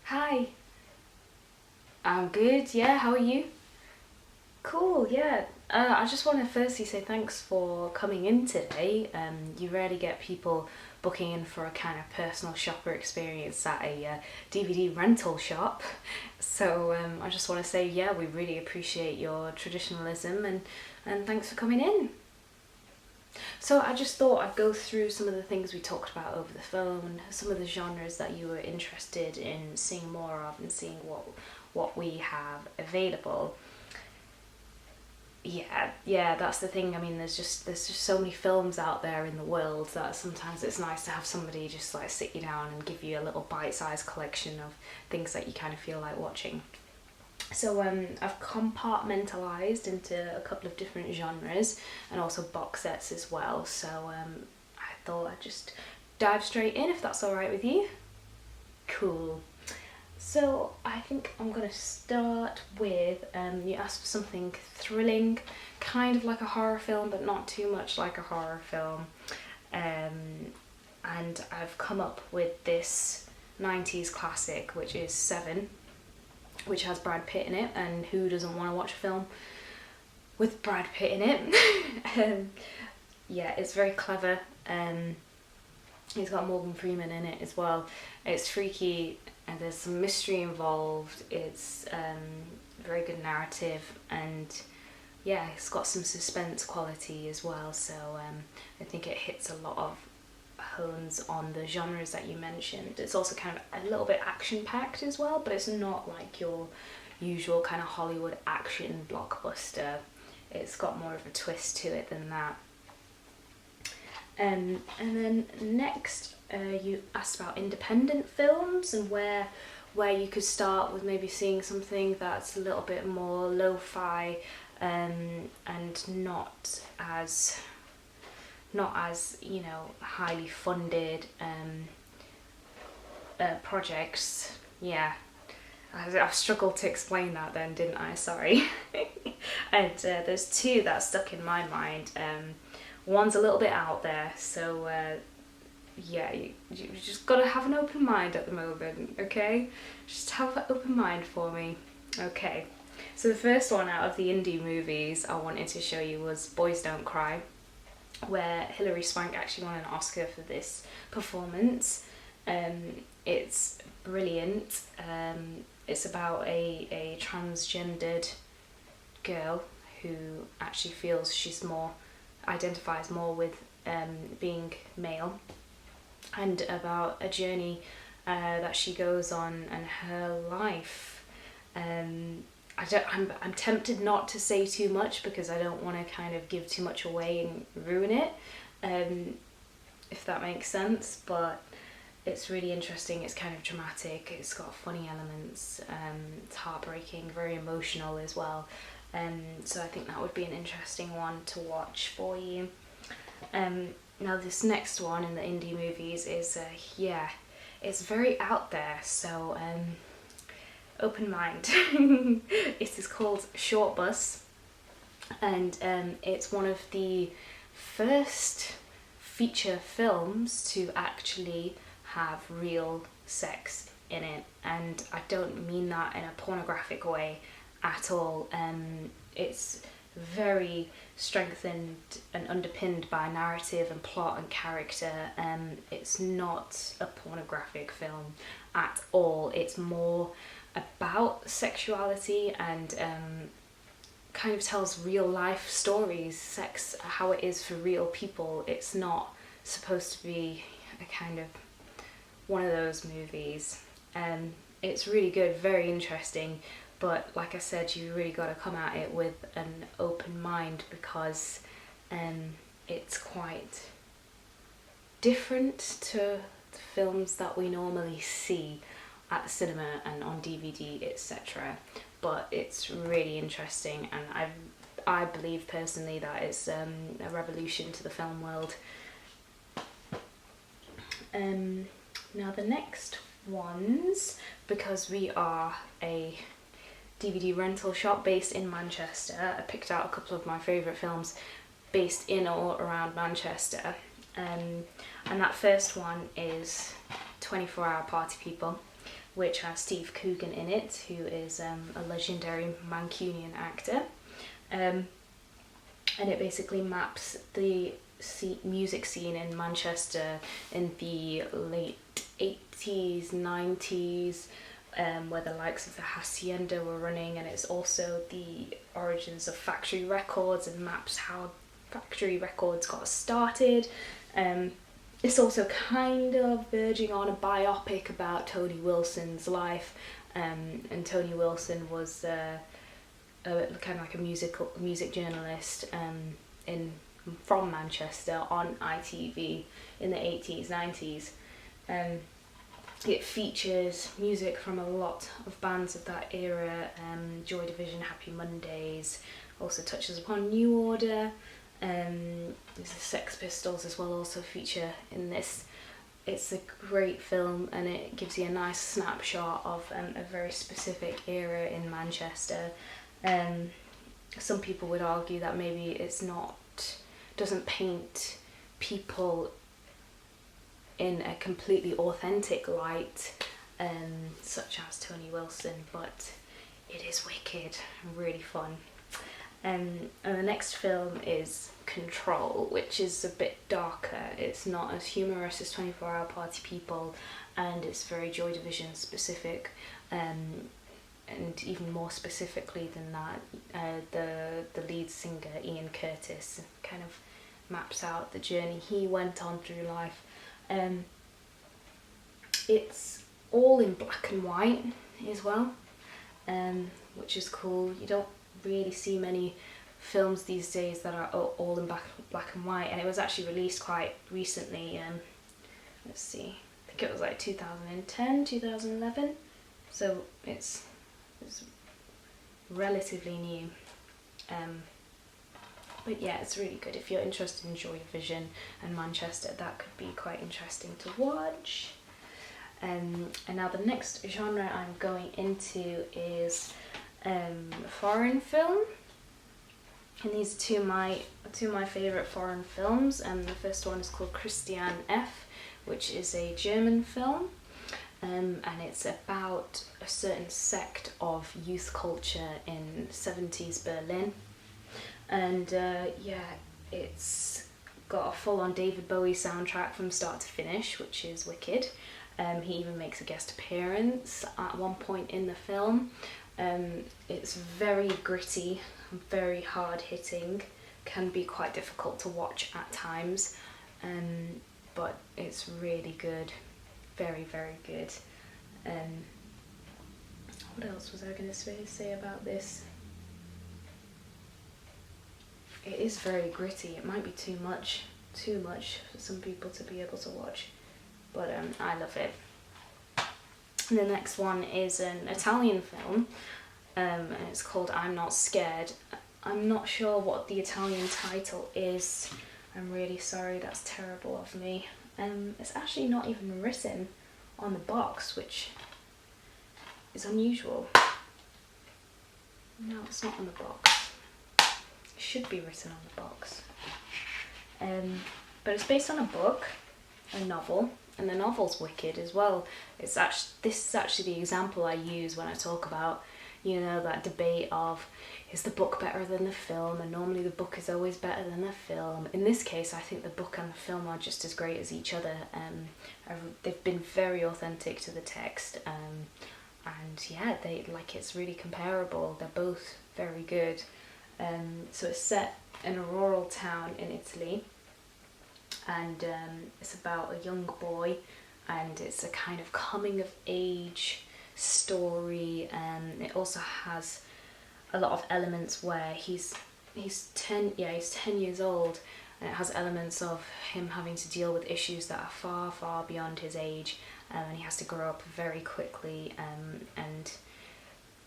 Hi, I'm good. Yeah, how are you? Cool, yeah. I just want to firstly say thanks for coming in today. You rarely get people booking in for a kind of personal shopper experience at a DVD rental shop. So I just want to say, yeah, we really appreciate your traditionalism and thanks for coming in. So I just thought I'd go through some of the things we talked about over the phone, some of the genres that you were interested in seeing more of and seeing what we have available. Yeah, that's the thing. I mean, there's just so many films out there in the world that sometimes it's nice to have somebody just like sit you down and give you a little bite-sized collection of things that you kind of feel like watching. So I've compartmentalized into a couple of different genres and also box sets as well. So I thought I'd just dive straight in if that's all right with you. Cool. So I think I'm gonna start with you asked for something thrilling, kind of like a horror film, but not too much like a horror film. And I've come up with this 90s classic, which is Seven, which has Brad Pitt in it, and who doesn't want to watch a film with Brad Pitt in it? um, yeah, it's very clever. He's got Morgan Freeman in it as well. It's freaky and there's some mystery involved. It's very good narrative and yeah, it's got some suspense quality as well. So I think it hits a lot of hones on the genres that you mentioned. It's also kind of a little bit action packed as well, but it's not like your usual kind of Hollywood action blockbuster. It's got more of a twist to it than that. And then next, you asked about independent films and where you could start with maybe seeing something that's a little bit more lo-fi and not as highly funded projects. Yeah, I've struggled to explain that then, didn't I? Sorry. And there's two that stuck in my mind. One's a little bit out there, so yeah, you just gotta have an open mind at the moment, okay? Just have an open mind for me. Okay, so the first one out of the indie movies I wanted to show you was Boys Don't Cry, where Hilary Swank actually won an Oscar for this performance. It's brilliant. It's about a transgendered girl who actually feels she's more identifies more with being male, and about a journey that she goes on and her life. I'm tempted not to say too much because I don't want to kind of give too much away and ruin it, if that makes sense. But it's really interesting. It's kind of dramatic. It's got funny elements. It's heartbreaking, very emotional as well. So I think that would be an interesting one to watch for you. Now this next one in the indie movies is it's very out there. So open mind. It is called Short Bus, and it's one of the first feature films to actually have real sex in it, and I don't mean that in a pornographic way at all. It's very strengthened and underpinned by narrative and plot and character. It's not a pornographic film at all. It's more about sexuality and kind of tells real life stories, sex, how it is for real people. It's not supposed to be a kind of one of those movies. It's really good, very interesting, but like I said, you really got to come at it with an open mind because it's quite different to the films that we normally see at the cinema and on DVD, etc. But it's really interesting, and I believe personally that it's a revolution to the film world. Now the next ones, because we are a DVD rental shop based in Manchester, I picked out a couple of my favourite films based in or around Manchester. And that first one is 24 Hour Party People, which has Steve Coogan in it, who is a legendary Mancunian actor. And it basically maps the music scene in Manchester in the late 80s, 90s, where the likes of the Hacienda were running, and it's also the origins of Factory Records and maps how Factory Records got started. It's also kind of verging on a biopic about Tony Wilson's life, and Tony Wilson was kind of like a music journalist from Manchester on ITV in the 80s, 90s. It features music from a lot of bands of that era, Joy Division, Happy Mondays, also touches upon New Order. There's the Sex Pistols as well also feature in this. It's a great film, and it gives you a nice snapshot of a very specific era in Manchester. Some people would argue that maybe doesn't paint people in a completely authentic light, such as Tony Wilson, but it is wicked and really fun. And the next film is Control, which is a bit darker. It's not as humorous as 24 Hour Party People, and it's very Joy Division specific. And even more specifically than that, the lead singer Ian Curtis kind of maps out the journey he went on through life. It's all in black and white as well, which is cool. You don't really see many films these days that are all in black and white, and it was actually released quite recently. Let's see, I think it was like 2010, 2011, so it's relatively new. But yeah, it's really good. If you're interested in Joy Division and Manchester, that could be quite interesting to watch. And now the next genre I'm going into is foreign film. And these are two of my favourite foreign films. And the first one is called Christiane F., which is a German film. And it's about a certain sect of youth culture in 70s Berlin. And it's got a full-on David Bowie soundtrack from start to finish, which is wicked. He even makes a guest appearance at one point in the film. It's very gritty, very hard-hitting, can be quite difficult to watch at times, but it's really good, very, very good. What else was I going to say about this? It is very gritty. It might be too much for some people to be able to watch, but I love it. And the next one is an Italian film, and it's called I'm Not Scared. I'm not sure what the Italian title is. I'm really sorry, that's terrible of me. It's actually not even written on the box, which is unusual. No, it's not on the box. It should be written on the box. But it's based on a book, a novel, and the novel's wicked as well. This is actually the example I use when I talk about, that debate of, is the book better than the film? And normally the book is always better than the film. In this case, I think the book and the film are just as great as each other. They've been very authentic to the text, and yeah, it's really comparable. They're both very good. So it's set in a rural town in Italy, and it's about a young boy, and it's a kind of coming of age story. It also has a lot of elements where he's 10 years old, and it has elements of him having to deal with issues that are far, far beyond his age, and he has to grow up very quickly, and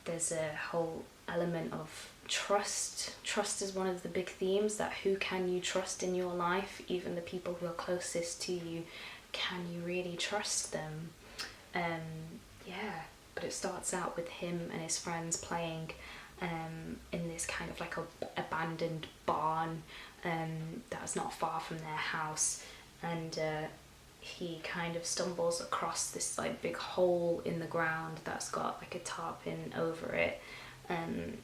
there's a whole element of trust. Trust is one of the big themes, that who can you trust in your life, even the people who are closest to you, can you really trust them? But it starts out with him and his friends playing in this kind of like a abandoned barn that's not far from their house, and he kind of stumbles across this like big hole in the ground that's got like a tarpaulin over it, and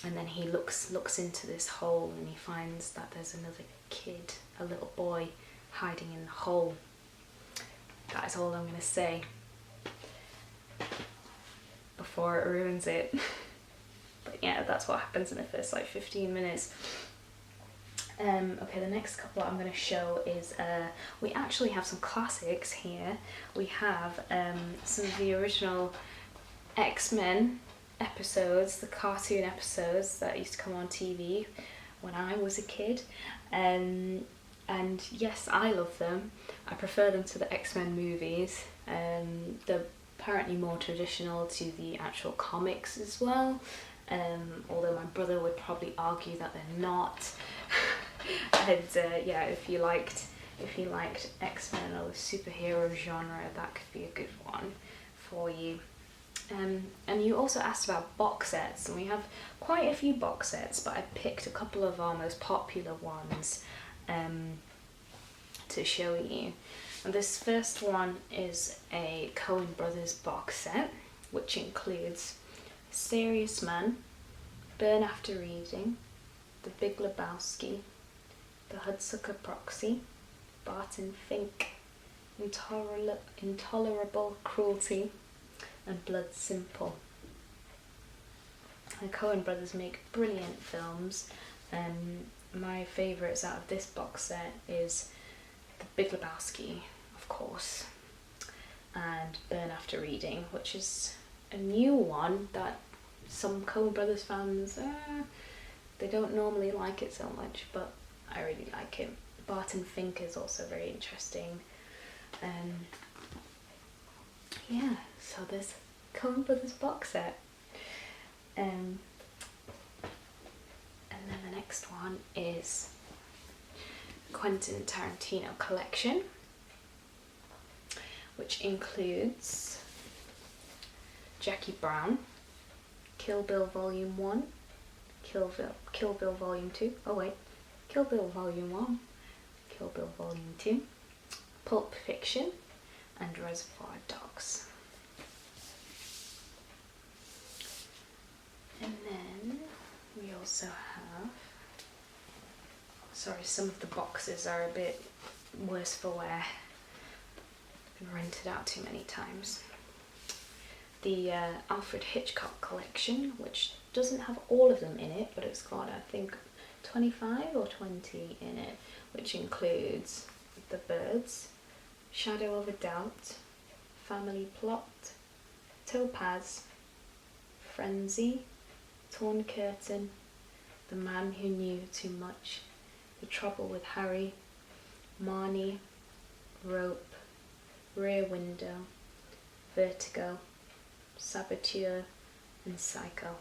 then he looks into this hole and he finds that there's another kid, a little boy, hiding in the hole. That is all I'm going to say before it ruins it. But yeah, that's what happens in the first like 15 minutes. Okay, the next couple I'm going to show is, we actually have some classics here. We have some of the original X-Men episodes, the cartoon episodes that used to come on TV when I was a kid. And yes, I love them. I prefer them to the X-Men movies. They're apparently more traditional to the actual comics as well. Although my brother would probably argue that they're not. And yeah, if you liked X-Men or the superhero genre, that could be a good one for you. And you also asked about box sets, and we have quite a few box sets, but I picked a couple of our most popular ones to show you. And this first one is a Coen Brothers box set, which includes Serious Man, Burn After Reading, The Big Lebowski, The Hudsucker Proxy, Barton Fink, Intolerable Cruelty, and Blood Simple. The Coen Brothers make brilliant films, and my favourites out of this box set is The Big Lebowski, of course, and Burn After Reading, which is a new one that some Coen Brothers fans, they don't normally like it so much, but I really like it. Barton Fink is also very interesting. Yeah, so there's Coen Brothers box set. And then the next one is Quentin Tarantino collection, which includes Jackie Brown, Kill Bill Volume 1, Kill Bill Volume 2, oh wait, Kill Bill Volume 1, Kill Bill Volume 2, Pulp Fiction, and Reservoir Dogs. And then we also have, sorry, some of the boxes are a bit worse for wear, been rented out too many times. The Alfred Hitchcock collection, which doesn't have all of them in it, but it's got, I think, 25 or 20 in it, which includes The Birds, Shadow of a Doubt, Family Plot, Topaz, Frenzy, Torn Curtain, The Man Who Knew Too Much, The Trouble with Harry, Marnie, Rope, Rear Window, Vertigo, Saboteur, and Psycho.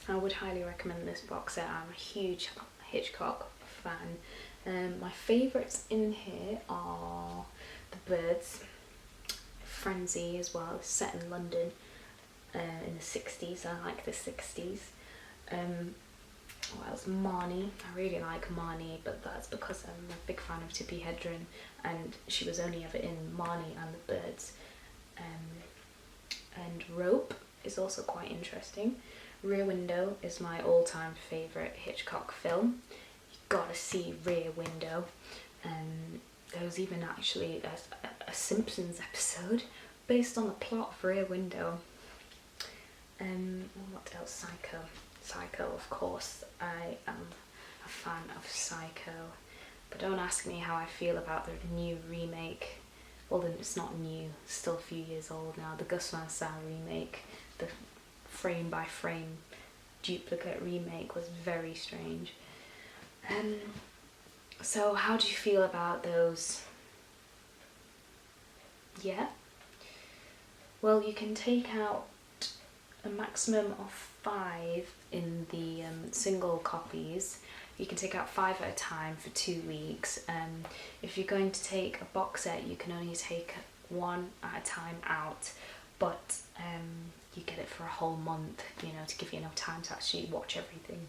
I would highly recommend this box set. I'm a huge Hitchcock fan. My favourites in here are The Birds, Frenzy as well, it's set in London in the 60s. I like the 60s. What else? Marnie. I really like Marnie, but that's because I'm a big fan of Tippi Hedren, and she was only ever in Marnie and The Birds. And Rope is also quite interesting. Rear Window is my all-time favourite Hitchcock film. You've got to see Rear Window. There was even actually a Simpsons episode based on the plot of Rear Window. What else? Psycho. Psycho, of course. I am a fan of Psycho. But don't ask me how I feel about the new remake. Well, then it's not new, it's still a few years old now. The Gus Van Sant remake, the frame by frame duplicate remake was very strange. So how do you feel about those? Yeah? Well, you can take out a maximum of 5 in the single copies. You can take out 5 at a time for 2 weeks. If you're going to take a box set, you can only take 1 at a time out, but you get it for a whole month, you know, to give you enough time to actually watch everything